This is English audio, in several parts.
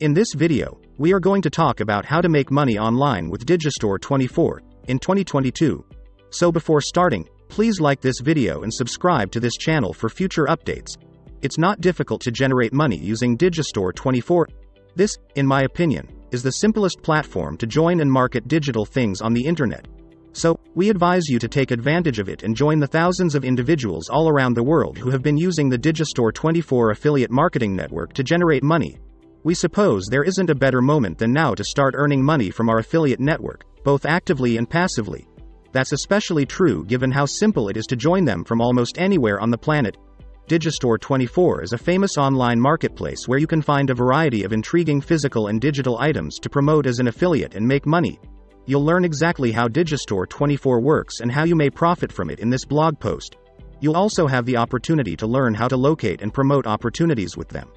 In this video, we are going to talk about how to make money online with Digistore24 in 2022. So before starting, please like this video and subscribe to this channel for future updates. It's not difficult to generate money using Digistore24. This, in my opinion, is the simplest platform to join and market digital things on the internet. So, we advise you to take advantage of it and join the thousands of individuals all around the world who have been using the Digistore24 affiliate marketing network to generate money. We suppose there isn't a better moment than now to start earning money from our affiliate network, both actively and passively. That's especially true given how simple it is to join them from almost anywhere on the planet. Digistore24 is a famous online marketplace where you can find a variety of intriguing physical and digital items to promote as an affiliate and make money. You'll learn exactly how Digistore24 works and how you may profit from it in this blog post. You'll also have the opportunity to learn how to locate and promote opportunities with them.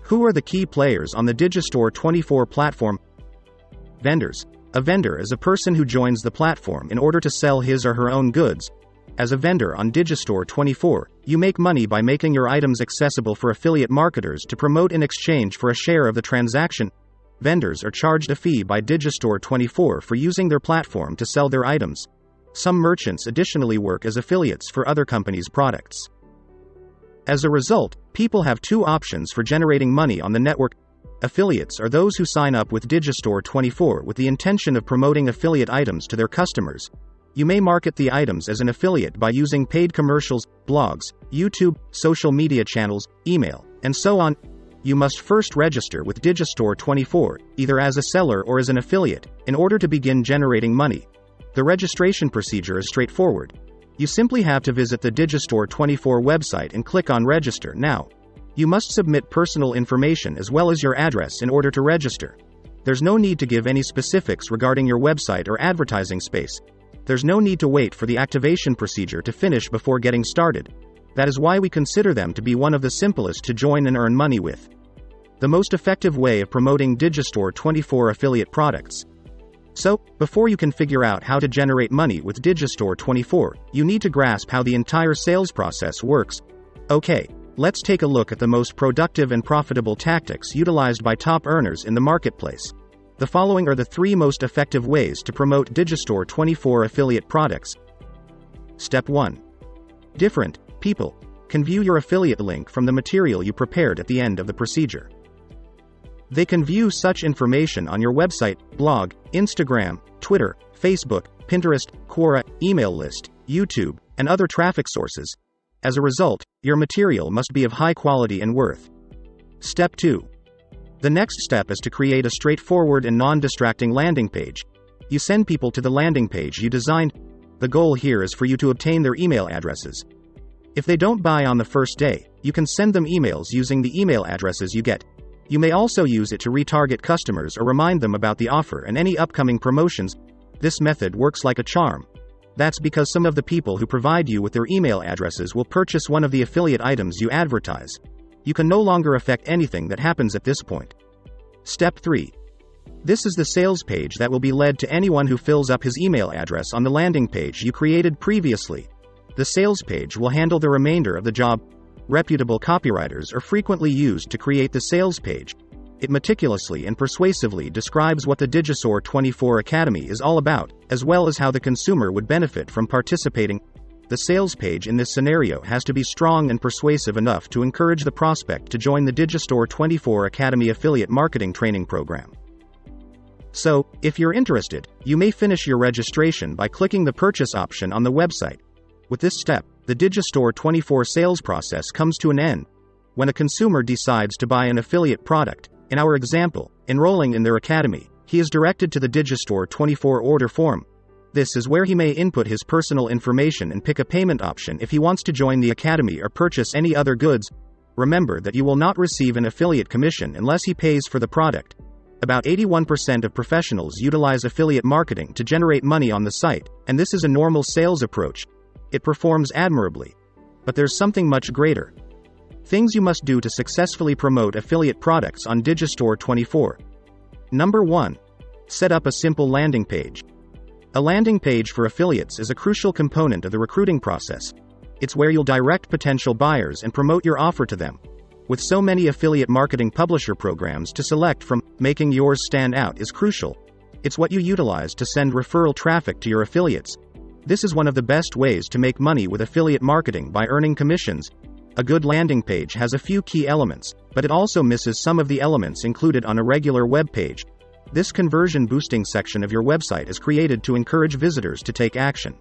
Who are the key players on the Digistore24 platform? Vendors. A vendor is a person who joins the platform in order to sell his or her own goods. As a vendor on Digistore24, you make money by making your items accessible for affiliate marketers to promote in exchange for a share of the transaction. Vendors are charged a fee by Digistore24 for using their platform to sell their items. Some merchants additionally work as affiliates for other companies' products. As a result, people have two options for generating money on the network. Affiliates are those who sign up with Digistore24 with the intention of promoting affiliate items to their customers. You may market the items as an affiliate by using paid commercials, blogs, YouTube, social media channels, email, and so on. You must first register with Digistore24, either as a seller or as an affiliate, in order to begin generating money. The registration procedure is straightforward. You simply have to visit the Digistore24 website and click on Register Now. You must submit personal information as well as your address in order to register. There's no need to give any specifics regarding your website or advertising space. There's no need to wait for the activation procedure to finish before getting started. That is why we consider them to be one of the simplest to join and earn money with. The most effective way of promoting Digistore24 affiliate products. So, before you can figure out how to generate money with Digistore24, you need to grasp how the entire sales process works. Okay, let's take a look at the most productive and profitable tactics utilized by top earners in the marketplace. The following are the three most effective ways to promote Digistore24 affiliate products. Step 1. Different people can view your affiliate link from the material you prepared at the end of the procedure. They can view such information on your website, blog, Instagram, Twitter, Facebook, Pinterest, Quora, email list, YouTube, and other traffic sources. As a result, your material must be of high quality and worth. Step 2. The next step is to create a straightforward and non-distracting landing page. You send people to the landing page you designed. The goal here is for you to obtain their email addresses. If they don't buy on the first day, you can send them emails using the email addresses you get. You may also use it to retarget customers or remind them about the offer and any upcoming promotions. This method works like a charm. That's because some of the people who provide you with their email addresses will purchase one of the affiliate items you advertise. You can no longer affect anything that happens at this point. Step 3. This is the sales page that will be led to anyone who fills up his email address on the landing page you created previously. The sales page will handle the remainder of the job. Reputable copywriters are frequently used to create the sales page. It meticulously and persuasively describes what the Digistore24 Academy is all about, as well as how the consumer would benefit from participating. The sales page in this scenario has to be strong and persuasive enough to encourage the prospect to join the Digistore24 Academy affiliate marketing training program. So, if you're interested, you may finish your registration by clicking the purchase option on the website. With this step, the Digistore24 sales process comes to an end. When a consumer decides to buy an affiliate product, in our example, enrolling in their academy, he is directed to the Digistore24 order form. This is where he may input his personal information and pick a payment option if he wants to join the academy or purchase any other goods. Remember that you will not receive an affiliate commission unless he pays for the product. About 81% of professionals utilize affiliate marketing to generate money on the site, and this is a normal sales approach. It performs admirably. But there's something much greater. Things you must do to successfully promote affiliate products on Digistore24. Number 1. Set up a simple landing page. A landing page for affiliates is a crucial component of the recruiting process. It's where you'll direct potential buyers and promote your offer to them. With so many affiliate marketing publisher programs to select from, making yours stand out is crucial. It's what you utilize to send referral traffic to your affiliates. This is one of the best ways to make money with affiliate marketing by earning commissions. A good landing page has a few key elements, but it also misses some of the elements included on a regular web page. This conversion boosting section of your website is created to encourage visitors to take action.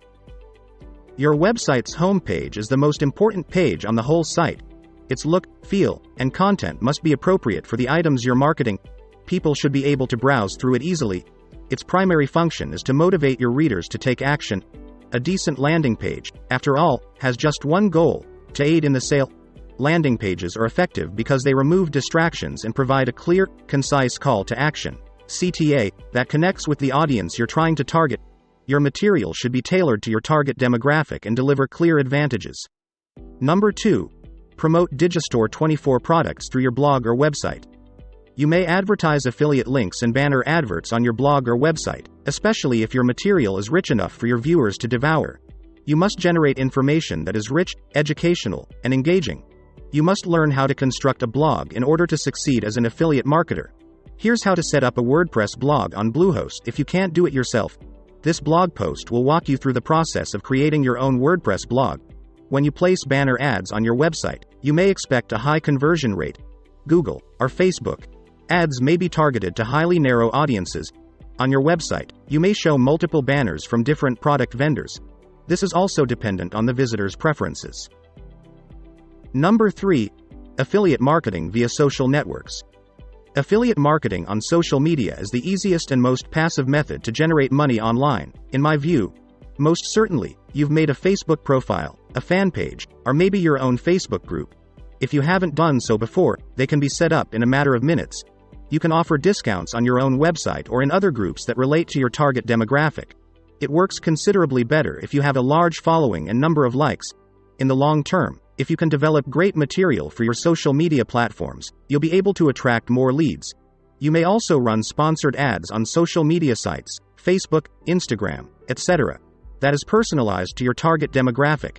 Your website's homepage is the most important page on the whole site. Its look, feel, and content must be appropriate for the items you're marketing. People should be able to browse through it easily. Its primary function is to motivate your readers to take action. A decent landing page, after all, has just one goal: to aid in the sale. Landing pages are effective because they remove distractions and provide a clear, concise call to action (CTA) that connects with the audience you're trying to target. Your material should be tailored to your target demographic and deliver clear advantages. Number 2. Promote Digistore24 products through your blog or website. You may advertise affiliate links and banner adverts on your blog or website, especially if your material is rich enough for your viewers to devour. You must generate information that is rich, educational, and engaging. You must learn how to construct a blog in order to succeed as an affiliate marketer. Here's how to set up a WordPress blog on Bluehost if you can't do it yourself. This blog post will walk you through the process of creating your own WordPress blog. When you place banner ads on your website, you may expect a high conversion rate. Google or Facebook ads may be targeted to highly narrow audiences. On your website, you may show multiple banners from different product vendors. This is also dependent on the visitor's preferences. Number 3. Affiliate marketing via social networks. Affiliate marketing on social media is the easiest and most passive method to generate money online, in my view. Most certainly, you've made a Facebook profile, a fan page, or maybe your own Facebook group. If you haven't done so before, they can be set up in a matter of minutes. You can offer discounts on your own website or in other groups that relate to your target demographic. It works considerably better if you have a large following and number of likes. In the long term, if you can develop great material for your social media platforms, you'll be able to attract more leads. You may also run sponsored ads on social media sites, Facebook, Instagram, etc., that is personalized to your target demographic.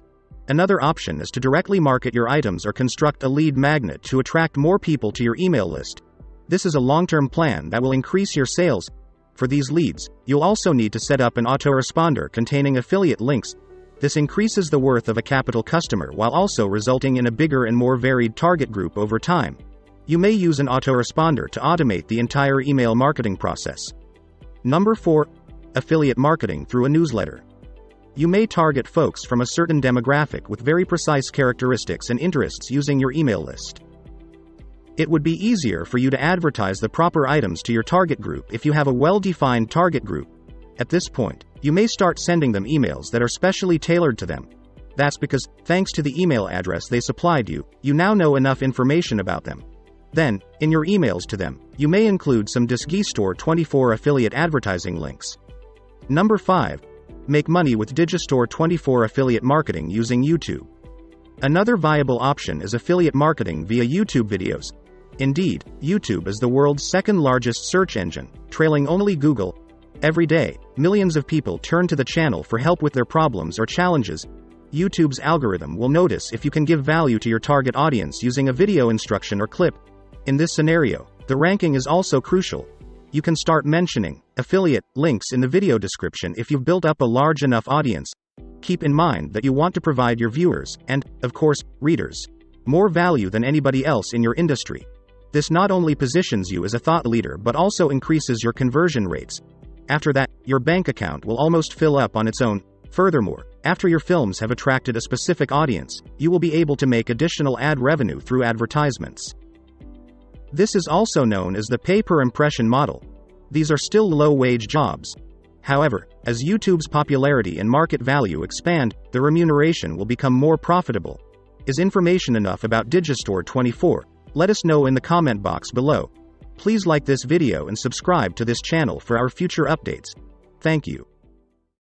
Another option is to directly market your items or construct a lead magnet to attract more people to your email list. This is a long-term plan that will increase your sales. For these leads, you'll also need to set up an autoresponder containing affiliate links. This increases the worth of a capital customer while also resulting in a bigger and more varied target group over time. You may use an autoresponder to automate the entire email marketing process. Number 4. Affiliate marketing through a newsletter. You may target folks from a certain demographic with very precise characteristics and interests using your email list. It would be easier for you to advertise the proper items to your target group if you have a well-defined target group. At this point, you may start sending them emails that are specially tailored to them. That's because, thanks to the email address they supplied you, you now know enough information about them. Then, in your emails to them, you may include some Digistore24 affiliate advertising links. Number 5. Make money with Digistore24 affiliate marketing using YouTube. Another viable option is affiliate marketing via YouTube videos. Indeed, YouTube is the world's second largest search engine, trailing only Google. Every day, millions of people turn to the channel for help with their problems or challenges. YouTube's algorithm will notice if you can give value to your target audience using a video instruction or clip. In this scenario, the ranking is also crucial. You can start mentioning affiliate links in the video description if you've built up a large enough audience. Keep in mind that you want to provide your viewers, and, of course, readers, more value than anybody else in your industry. This not only positions you as a thought leader but also increases your conversion rates. After that, your bank account will almost fill up on its own. Furthermore, after your films have attracted a specific audience, you will be able to make additional ad revenue through advertisements. This is also known as the pay-per-impression model. These are still low-wage jobs. However, as YouTube's popularity and market value expand, the remuneration will become more profitable. Is information enough about Digistore24? Let us know in the comment box below. Please like this video and subscribe to this channel for our future updates. Thank you.